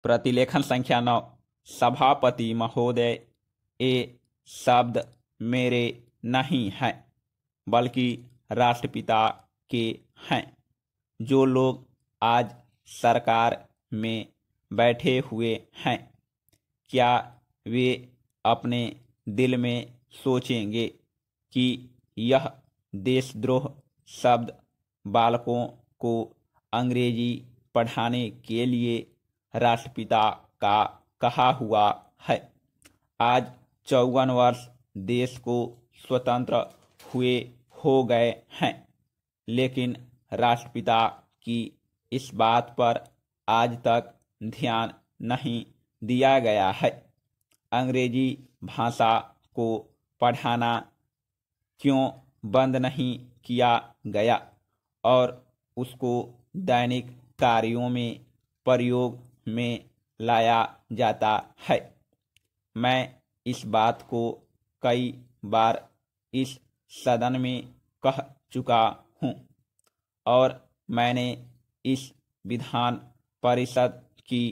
प्रतिलेखन संख्या 9। सभापति महोदय, ये शब्द मेरे नहीं हैं बल्कि राष्ट्रपिता के हैं। जो लोग आज सरकार में बैठे हुए हैं, क्या वे अपने दिल में सोचेंगे कि यह देशद्रोह शब्द बालकों को अंग्रेजी पढ़ाने के लिए राष्ट्रपिता का कहा हुआ है? आज 54 वर्ष देश को स्वतंत्र हुए हो गए हैं, लेकिन राष्ट्रपिता की इस बात पर आज तक ध्यान नहीं दिया गया है। अंग्रेजी भाषा को पढ़ाना क्यों बंद नहीं किया गया और उसको दैनिक कार्यों में प्रयोग में लाया जाता है? मैं इस बात को कई बार इस सदन में कह चुका हूँ और मैंने इस विधान परिषद की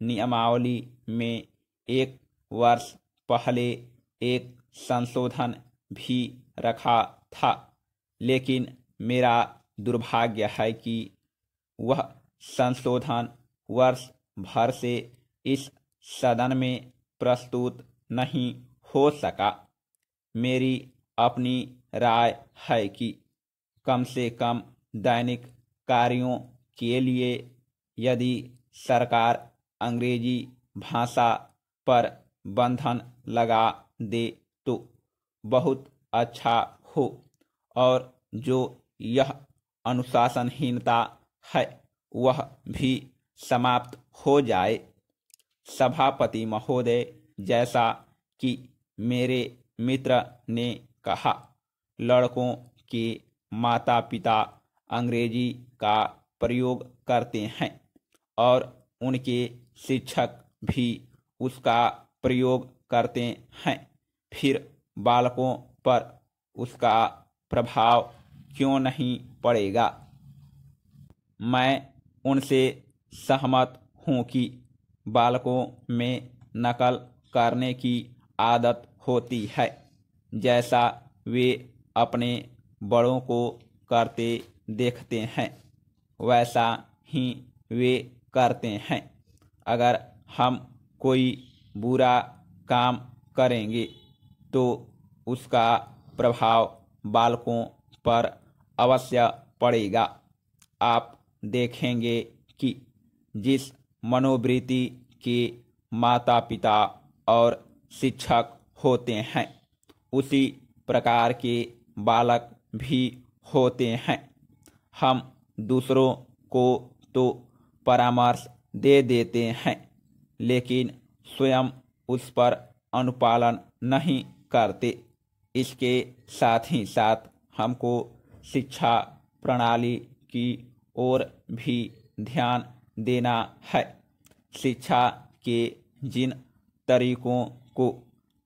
नियमावली में 1 वर्ष पहले एक संशोधन भी रखा था, लेकिन मेरा दुर्भाग्य है कि वह संशोधन वर्ष भर से इस सदन में प्रस्तुत नहीं हो सका। मेरी अपनी राय है कि कम से कम दैनिक कार्यों के लिए यदि सरकार अंग्रेजी भाषा पर बंधन लगा दे तो बहुत अच्छा हो और जो यह अनुशासनहीनता है वह भी समाप्त हो जाए। सभापति महोदय, जैसा कि मेरे मित्र ने कहा, लड़कों के माता पिता अंग्रेजी का प्रयोग करते हैं और उनके शिक्षक भी उसका प्रयोग करते हैं, फिर बालकों पर उसका प्रभाव क्यों नहीं पड़ेगा? मैं उनसे सहमत हूँ कि बालकों में नकल करने की आदत होती है, जैसा वे अपने बड़ों को करते देखते हैं वैसा ही वे करते हैं। अगर हम कोई बुरा काम करेंगे तो उसका प्रभाव बालकों पर अवश्य पड़ेगा। आप देखेंगे कि जिस मनोवृत्ति के माता पिता और शिक्षक होते हैं उसी प्रकार के बालक भी होते हैं। हम दूसरों को तो परामर्श दे देते हैं, लेकिन स्वयं उस पर अनुपालन नहीं करते। इसके साथ ही साथ हमको शिक्षा प्रणाली की ओर भी ध्यान देना है। शिक्षा के जिन तरीकों को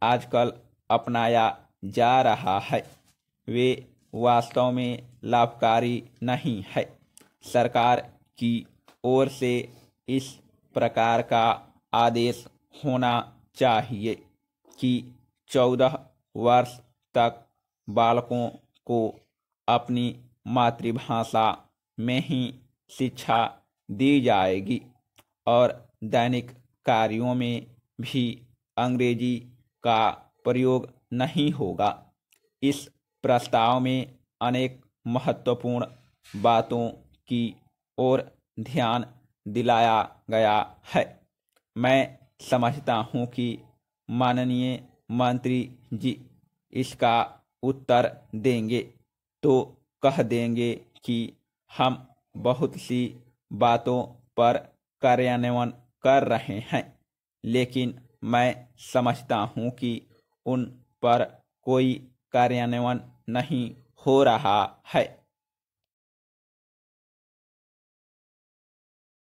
आजकल अपनाया जा रहा है वे वास्तव में लाभकारी नहीं है। सरकार की ओर से इस प्रकार का आदेश होना चाहिए कि 14 वर्ष तक बालकों को अपनी मातृभाषा में ही शिक्षा दी जाएगी और दैनिक कार्यों में भी अंग्रेजी का प्रयोग नहीं होगा। इस प्रस्ताव में अनेक महत्वपूर्ण बातों की ओर ध्यान दिलाया गया है। मैं समझता हूँ कि माननीय मंत्री जी इसका उत्तर देंगे तो कह देंगे कि हम बहुत सी बातों पर कार्यान्वयन कर रहे हैं, लेकिन मैं समझता हूँ कि उन पर कोई कार्यान्वयन नहीं हो रहा है।